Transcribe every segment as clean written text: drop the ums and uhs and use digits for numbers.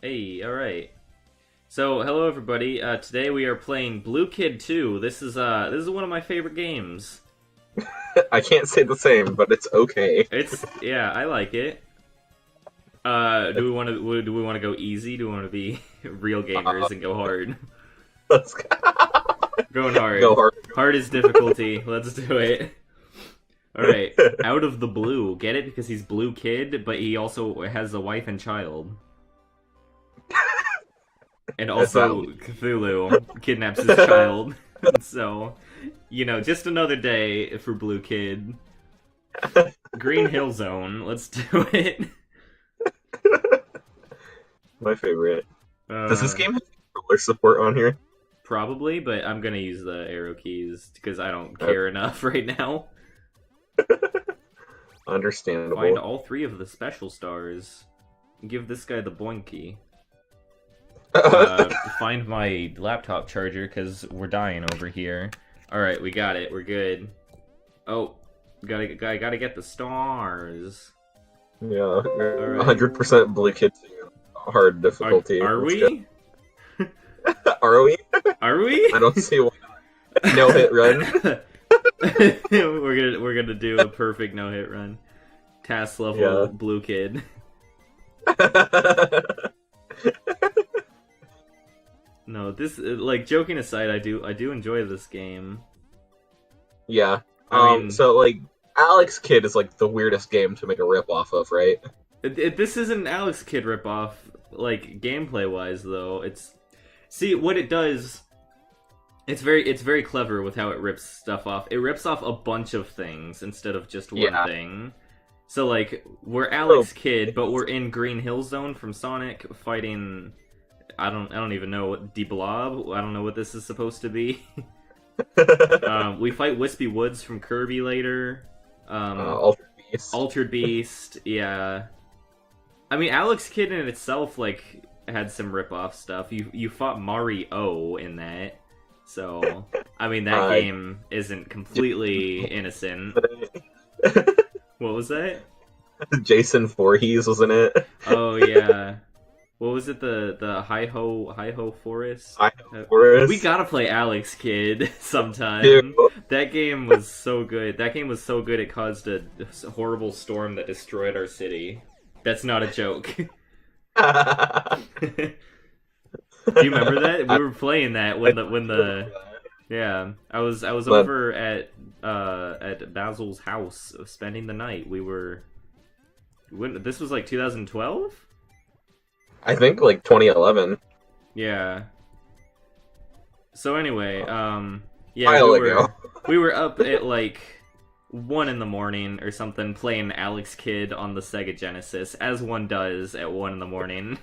Hey, alright. So, hello everybody. Today we are playing Bloo Kidd 2. This is one of my favorite games. I can't say the same, but it's okay. Yeah, I like it. Do we want to go easy? Do we want to be real Uh, gamers and go hard? let's Going go hard. hard. Hard is difficulty. Let's do it. Alright. Out of the blue. Get it? Because he's Bloo Kidd, but he also has a wife and child. And That's also, valid. Cthulhu kidnaps his child. So, just another day for Bloo Kidd. Green Hill Zone, let's do it. My favorite. Does this Uh, game have controller support on here? Probably, but I'm gonna use the arrow keys because I don't Uh, care enough right now. Find Understandable. all three of the special stars. Give this guy the boinky. Find my laptop charger because we're dying over here. Alright, we got it. We're good. Oh, gotta get the stars. Yeah, Alright. 100% Blue Kid 2. Hard difficulty. Are Let's we? go. Are we? Are we? I don't see why not. No hit run. we're gonna do a perfect no hit run. Task level Yeah. Blue Kidd. No, this like joking aside, I do enjoy this game. Yeah. I mean, So like Alex Kidd is like the weirdest game to make a rip off of, right? this isn't an Alex Kidd ripoff, like gameplay wise though. See what it does. It's very clever with how it rips stuff off. It rips off a bunch of things instead of just one Yeah. thing. So like we're Alex Kidd, but we're in Green Hill Zone from Sonic fighting. I don't even know what D-Blob. I don't know what this is supposed to be. We fight Wispy Woods from Kirby later. Altered Beast. Altered Beast, yeah. I mean, Alex Kidd in itself like had some rip-off stuff. You fought Mario in that, so I mean that game isn't completely innocent. What was that? Jason Voorhees was in it. Oh yeah. What was it? The Hi-Ho Forest? Forest. We gotta play Alex Kidd sometime. Dude. That game was so good. That game was so good it caused a horrible storm that destroyed our city. That's not a joke. Do you remember that? We were playing that when the yeah. I was over at Basil's house spending the night. This was like 2012? I think like 2011. Yeah. So anyway, yeah, While ago. we were up at like 1 in the morning or something playing Alex Kidd on the Sega Genesis, as one does at 1 in the morning.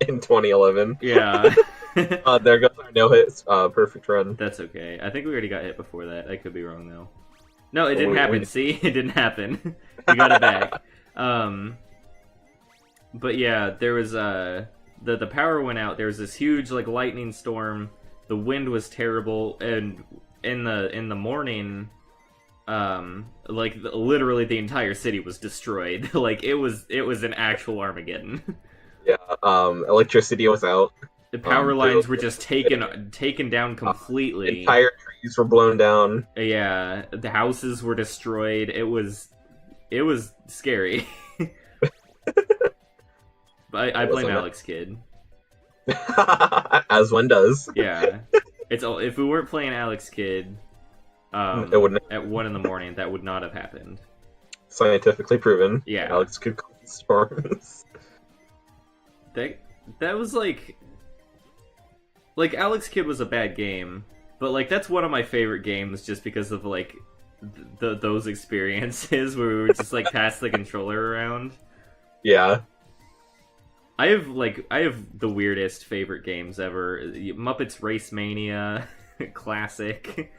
In 2011. Yeah. There goes our no hits. Perfect run. That's okay. I think we already got hit before that. I could be wrong though. No, it didn't happen. See, it didn't happen. We got it back. But yeah, there was the power went out. There was this huge like lightning storm. The wind was terrible, and in the morning, like literally the entire city was destroyed. Like it was an actual Armageddon. Yeah. Electricity was out. The power lines were just taken down completely. Entire trees were blown down. Yeah, the houses were destroyed. It was scary. But I blame Alex Kidd. As one does. Yeah, if we weren't playing Alex Kidd, It wouldn't. at 1 in the morning, that would not have happened. Scientifically proven. Yeah, Alex could cause storms. that was like Alex Kidd was a bad game, but like that's one of my favorite games just because of like those experiences where we were just like pass the controller around. Yeah. I have the weirdest favorite games ever. Muppets Race Mania, classic.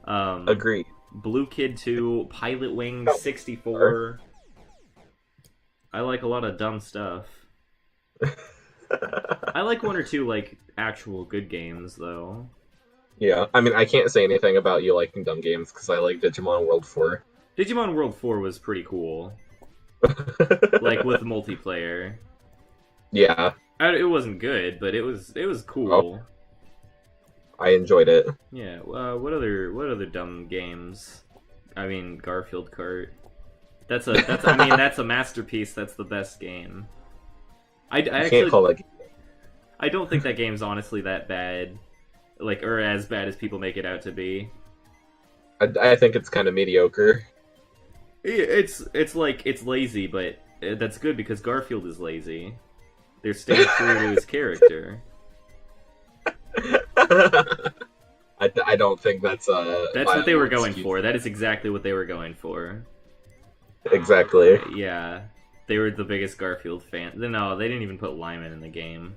Agreed. Bloo Kidd 2, Pilot Wing 64. I like a lot of dumb stuff. I like one or two like actual good games though. Yeah, I mean, I can't say anything about you liking dumb games because I like Digimon World 4. Digimon World 4 was pretty cool. Like with multiplayer. Yeah, It wasn't good, but it was oh, cool. I enjoyed it. Yeah. What other dumb games? I mean, Garfield Kart. That's I mean that's a masterpiece. That's the best game. I You can't actually call that. I don't think that game's honestly that bad, like or as bad as people make it out to be. I think it's kind of mediocre. It's like it's lazy, but that's good because Garfield is lazy. They're staying true to his character. I don't think that's a That's what they viable were going excuse. for. That is exactly what they were going for. Exactly. Yeah, they were the biggest Garfield fan. No, they didn't even put Lyman in the game.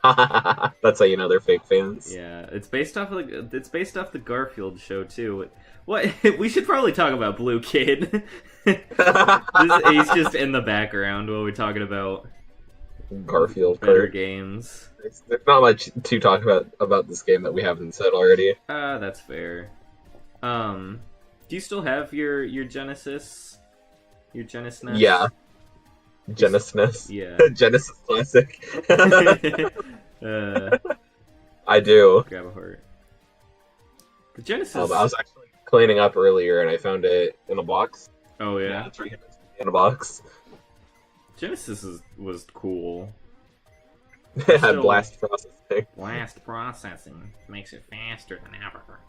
That's how you know they're fake fans. Yeah, it's based off the Garfield show too. What we should probably talk about Blue Kidd. He's just in the background while we're talking about Garfield better Kart. games. There's not much to talk about this game that we haven't said already. That's fair. Do you still have your Genesis? Your Genesis? Yeah, Genesis. Yeah. Genesis Classic. uh, I do. grab a heart. The Genesis. I was actually cleaning up earlier and I found it in a box. Oh yeah. It's right here in a box. Genesis was cool. It had blast processing. Blast processing makes it faster than ever.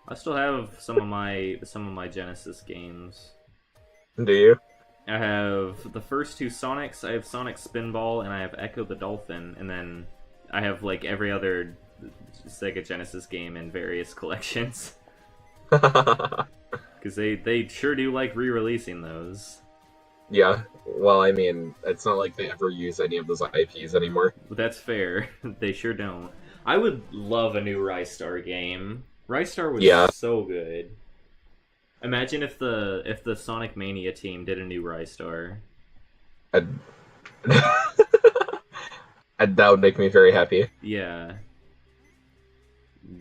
I still have some of my Genesis games. Do you? I have the first two Sonics. I have Sonic Spinball and I have Echo the Dolphin, and then I have like every other Sega Genesis game in various collections because they sure do like re-releasing those. Yeah. Well, I mean, it's not like they ever use any of those IPs anymore. But that's fair. They sure don't. I would love a new Rystar game. Rystar was so good. Imagine if the Sonic Mania team did a new Rystar. I'd... that would make me very happy. Yeah.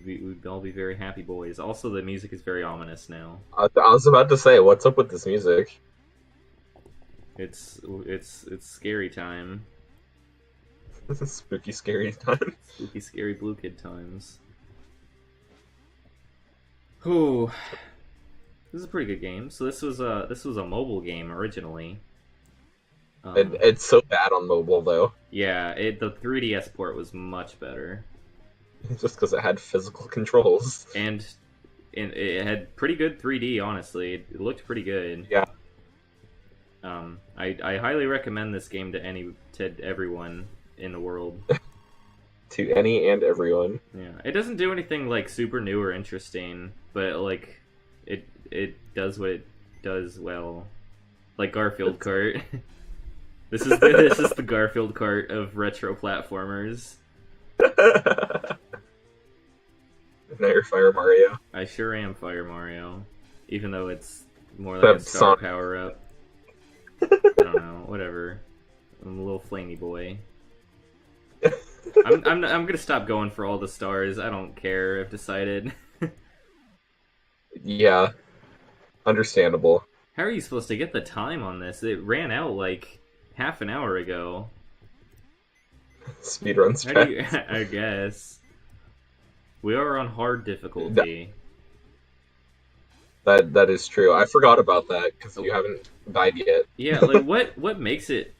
We'd all be very happy boys. Also, the music is very ominous now. I was about to say, what's up with this music? It's scary time. This is spooky, scary time. Spooky, scary Blue Kid times. Ooh, this is a pretty good game. So this was a mobile game originally. It's so bad on mobile though. Yeah, the 3DS port was much better, Just because it had physical controls. and it had pretty good 3D. Honestly, it looked pretty good. Yeah. I highly recommend this game to everyone in the world. To any and everyone. Yeah, it doesn't do anything like super new or interesting, but like it does what it does well, like Garfield Kart. This is the Garfield Kart of retro platformers. Now you're Fire Mario. I sure am Fire Mario, even though it's more like a star power up. I don't know, whatever. I'm a little flamey boy. I'm gonna stop going for all the stars. I don't care. I've decided. Yeah, understandable. How are you supposed to get the time on this? It ran out like half an hour ago. Speedrun How do you, strats. I guess. We are on hard difficulty. That is true. I forgot about that because you haven't died yet. Yeah, like what makes it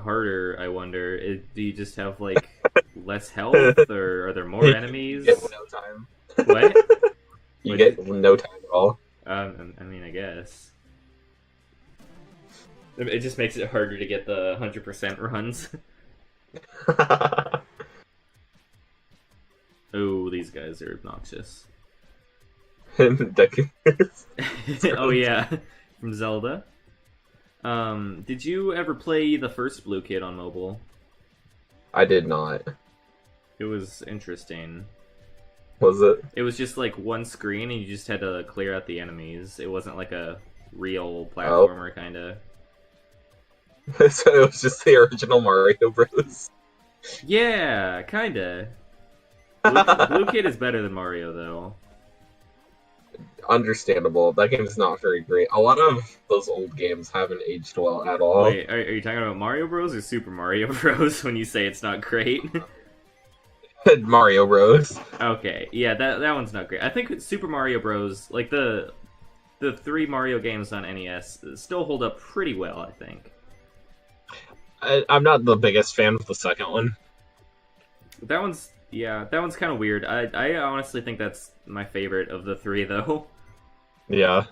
harder? I wonder. Do you just have like less health, or are there more enemies? You get no time. What? You get no time at all. I mean, I guess it just makes it harder to get the 100% runs. Oh, these guys are obnoxious. Oh yeah, from Zelda. Did you ever play the first Blue Kid on mobile? I did not. It was interesting. Was it? It was just like one screen and you just had to clear out the enemies. It wasn't like a real platformer kind of. So it was just the original Mario Bros. Yeah, kinda. Blue Kid is better than Mario though. Understandable. That game is not very great. A lot of those old games haven't aged well at all. Wait, are you talking about Mario Bros. Or Super Mario Bros. When you say it's not great? Mario Bros. Okay, yeah, that one's not great. I think Super Mario Bros. Like the three Mario games on NES still hold up pretty well. I think I'm not the biggest fan of the second one. that one's that one's kind of weird. I honestly think that's my favorite of the three, though. Yeah.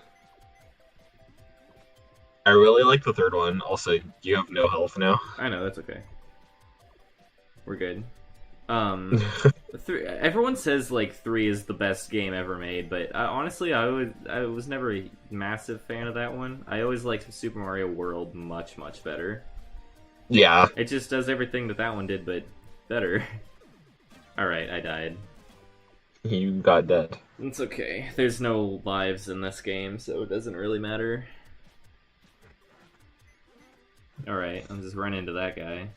I really like the third one. Also, you have no health now. I know, that's okay. We're good. Everyone says like 3 is the best game ever made, but honestly, I was never a massive fan of that one. I always liked Super Mario World much better. Yeah. It just does everything that one did, but better. All right, I died. You got dead. It's okay. There's no lives in this game, so it doesn't really matter. All right, I'm just running into that guy.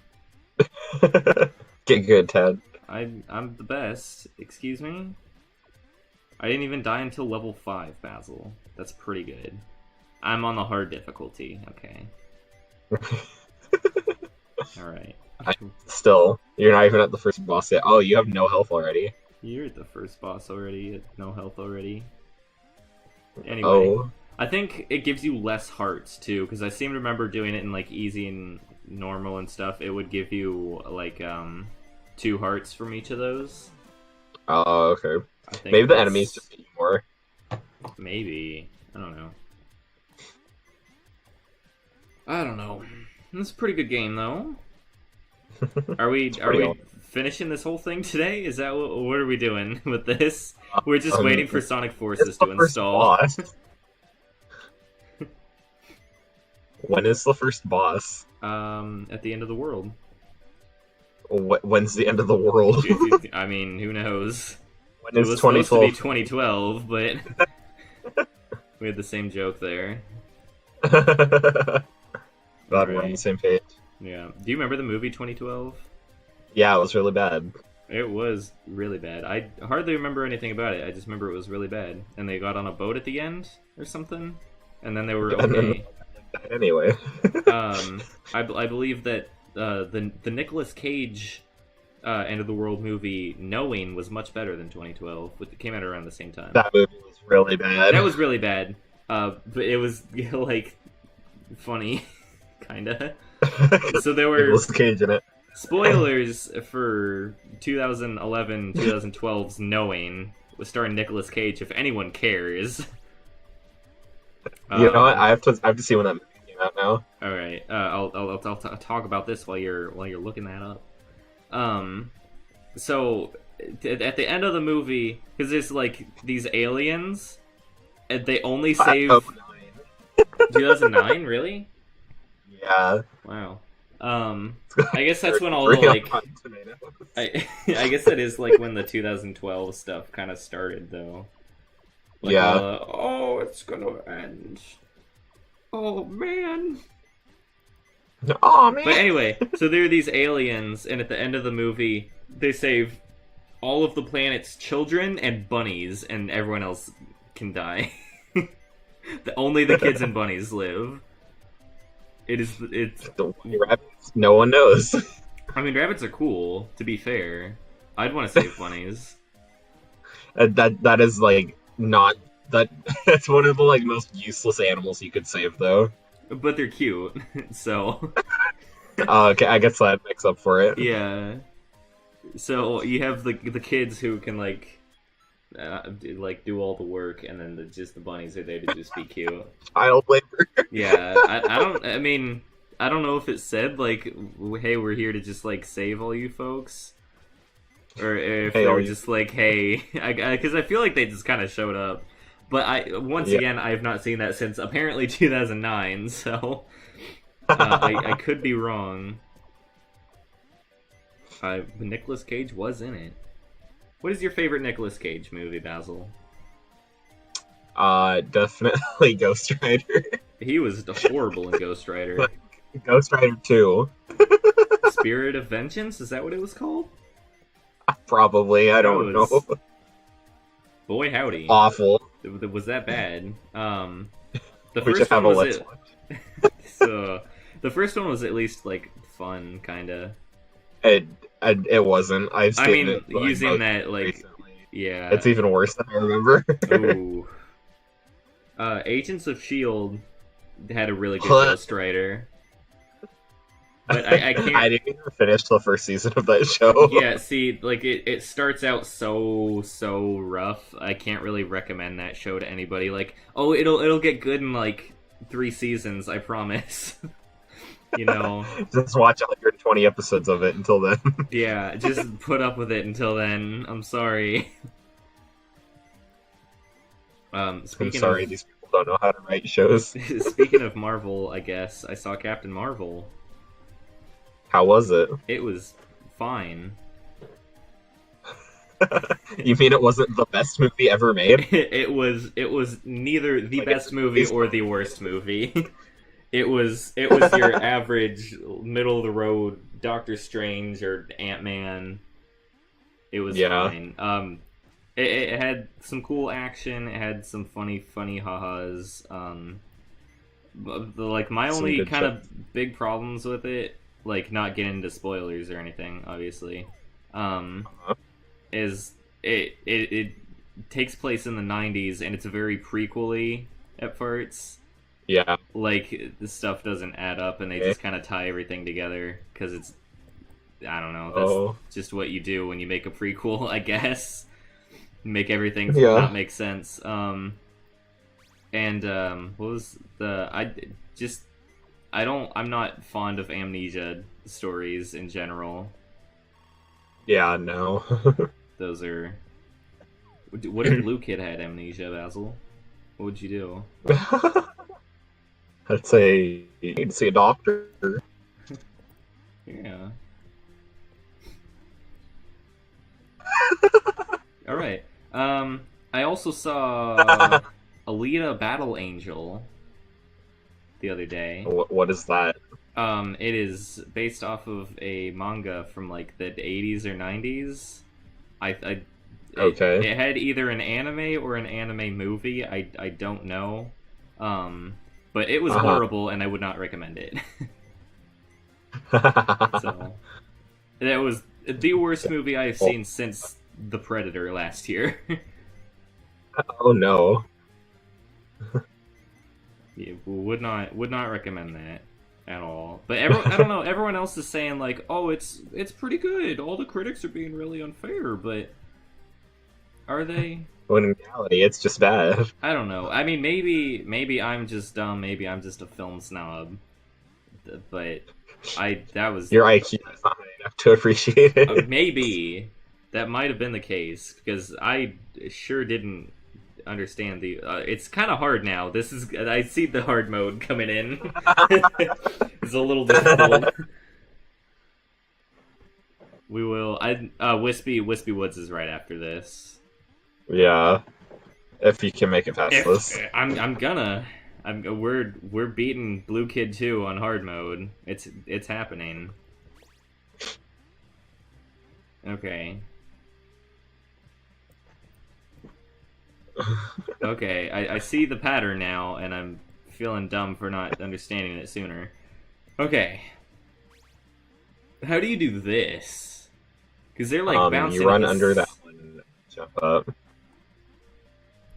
Get good, Ted. I'm the best. Excuse me? I didn't even die until level 5, Basil. That's pretty good. I'm on the hard difficulty. Okay. Alright. Still, you're not even at the first boss yet. Oh, you have no health already. You're at the first boss already, at no health already. Anyway, Oh. I think it gives you less hearts, too, because I seem to remember doing it in, like, easy and normal and stuff. It would give you, like, 2 hearts from each of those. Oh, okay. I think Maybe the enemies just get you more. Maybe. I don't know. I don't know. It's a pretty good game, though. Are we finishing this whole thing today? Is that what are we doing with this? We're just waiting for Sonic Forces to install. When is the first boss? At the end of the world. When's the end of the world? I mean, who knows? When is it was 2012? supposed to be 2012, but we had the same joke there. Glad we're on the same page. Yeah. Do you remember the movie 2012? Yeah, it was really bad. It was really bad. I hardly remember anything about it. I just remember it was really bad. And they got on a boat at the end or something, and then they were okay. Anyway. I believe that the Nicolas Cage End of the World movie Knowing was much better than 2012. It came out around the same time. That movie was really bad. That was really bad. But it was like funny, kinda. So there were Nicolas Cage in it. Spoilers for 2011-2012's Knowing, was starring Nicolas Cage. If anyone cares. You know what? I have to see when that movie came out now. All right, I'll talk about this while you're looking that up. So at the end of the movie, because there's like these aliens, and they only save 2009. Really? Yeah. Wow. I guess that's when all the like. I guess that is like when the 2012 stuff kind of started, though. Like, yeah. Oh, it's gonna end. Oh man. Oh man. But anyway, so there are these aliens, and at the end of the movie, they save all of the planet's children and bunnies, and everyone else can die. Only the kids and bunnies live. It's the rabbits. No one knows. I mean, rabbits are cool. To be fair, I'd want to save bunnies. That is like not that. That's one of the like most useless animals you could save, though. But they're cute, so. Okay, I guess that makes up for it. Yeah. So you have the kids who can like do all the work, and then just the bunnies are there to just be cute. Child labor. Yeah, I don't. I mean, I don't know if it said like, "Hey, we're here to just like save all you folks," or if they were just like, "Hey," because I feel like they just kind of showed up. But once again, I have not seen that since apparently 2009. So I could be wrong. Nicolas Cage was in it. What is your favorite Nicolas Cage movie, Basil? Definitely Ghost Rider. He was horrible in Ghost Rider. Ghost Rider 2. Spirit of Vengeance? Is that what it was called? Probably. I don't know. Boy, howdy. Awful. was that bad. The We should first have one a was let's it. watch. So the first one was at least like fun, kind of. It, it wasn't. I've I seen mean, it like using most that like, recently. yeah. It's even worse than I remember. Ooh. Agents of Shield had a really good But ghostwriter, but I can't. I didn't even finish the first season of that show. Yeah, see, like it starts out so rough. I can't really recommend that show to anybody. Like, oh, it'll get good in like 3 seasons, I promise. You know, Just watch 120 episodes of it until then. yeah, just put up with it until then. I'm sorry. I'm Speaking sorry, of these people don't know how to write shows. speaking of Marvel, I guess I saw Captain Marvel. How was it? It was fine. You mean it wasn't the best movie ever made? It was neither the Like best it's movie based or on- the worst movie. It was your average middle of the road Doctor Strange or Ant-Man. It was Yeah. fine. It had some cool action. It had some funny ha-has. Like my Some only good kind shots. of big problems with it, like not getting into spoilers or anything, obviously, Uh-huh. is it takes place in the '90s and it's very prequely at parts. Yeah. Like the stuff doesn't add up and they Okay. just kind of tie everything together because it's, I don't know, that's Oh. just what you do when you make a prequel, I guess. Make everything Yeah. not make sense. And what was the I'm not fond of amnesia stories in general. Yeah, no. Those are, what if Blue Kid had amnesia, Basil? What would you do? I'd say you need to see a doctor. Yeah. All right. I also saw Alita Battle Angel the other day. What is that? It is based off of a manga from like the 80s or 90s. Okay. It had either an anime or an anime movie. I don't know. But it was Uh-huh. horrible, and I would not recommend it. So that was the worst movie I've seen since The Predator last year. Oh no. Yeah, would not recommend that at all. But I don't know. Everyone else is saying like, oh, it's pretty good. All the critics are being really unfair, but are they? When in reality, it's just bad. I don't know. I mean, maybe I'm just dumb. Maybe I'm just a film snob. But that was Your IQ is not high enough to appreciate it. maybe that might have been the case because I sure didn't understand the. It's kind of hard now. I see the hard mode coming in. It's a little difficult. We will. Wispy Woods is right after this. Yeah. If you can make it past this. We're beating Blue Kid 2 on hard mode. It's happening. Okay. Okay, I see the pattern now, and I'm feeling dumb for not understanding it sooner. Okay. How do you do this? Because they're like bouncing. You run under that one and jump up.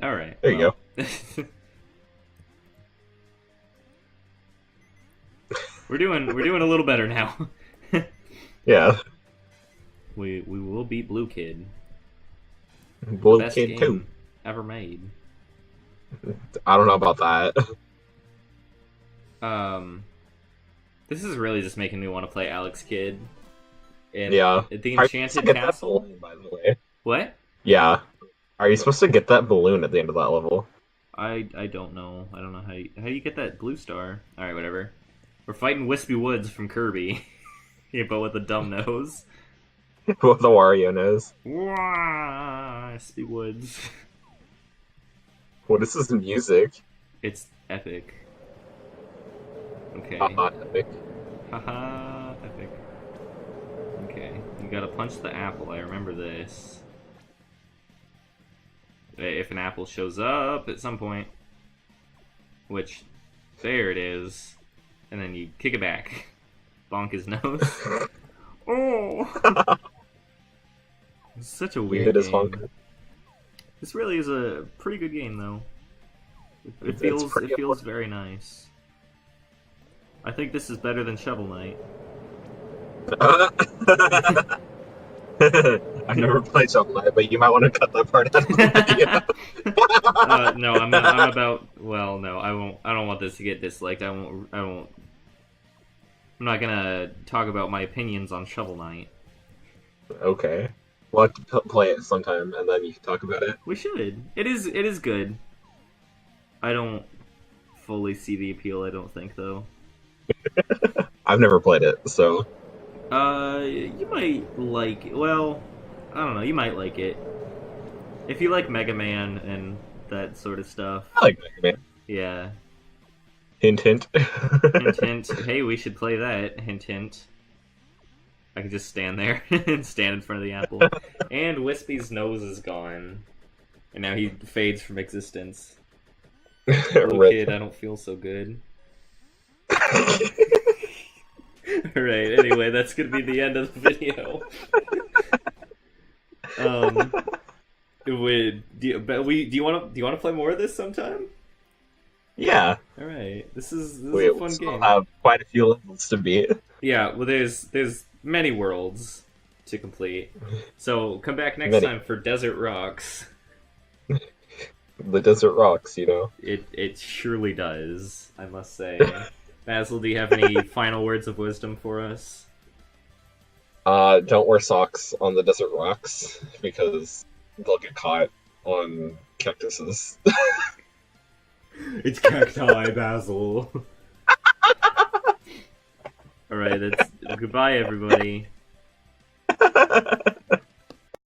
All right. There you go. We're doing a little better now. Yeah. We will beat Blue Kid. Blue Best Kid game 2. ever made. I don't know about that. This is really just making me want to play Alex Kidd. And Yeah. the Are you supposed to Enchanted get that Castle. balloon, by the way? What? Yeah. Are you supposed to get that balloon at the end of that level? I don't know. I don't know how you get that blue star. All right, whatever. We're fighting Wispy Woods from Kirby, yeah, but with a dumb nose. What the Wario knows. Wispy Woods. What is this music? It's epic. Okay. Haha, epic. Haha, epic. Okay, you gotta punch the apple. I remember this. if an apple shows up at some point, which, there it is, and then you kick it back, bonk his nose. Oh, it's such a You weird hit his game. honker. This really is a pretty good game, though. It It's feels pretty very nice. I think this is better than Shovel Knight. I've never played Shovel Knight, but you might want to cut that part out of the video. No, I'm about. Well, no, I won't. I don't want this to get disliked. I won't. I'm not gonna talk about my opinions on Shovel Knight. Okay. We'll have to play it sometime, and then you can talk about it. We should. It is good. I don't fully see the appeal. I don't think though. I've never played it, so You might like. Well, I don't know. You might like it if you like Mega Man and that sort of stuff. I like Mega Man. Yeah. Hint, hint. Hint, hint. Hey, we should play that. Hint, hint. I could just stand there and stand in front of the apple. And Wispy's nose is gone. And now he fades from existence. Bloo Kidd, I don't feel so good. Alright, anyway, that's gonna be the end of the video. Do you want to play more of this sometime? Yeah. Alright, this is We a fun still game. have quite a few levels to beat. Yeah, well, there's many worlds to complete. So come back next Many. time for Desert Rocks. The desert rocks, you know. It surely does, I must say. Basil, do you have any final words of wisdom for us? Don't wear socks on the desert rocks because they'll get caught on cactuses. It's cacti, Basil. Alright, that's goodbye, everybody.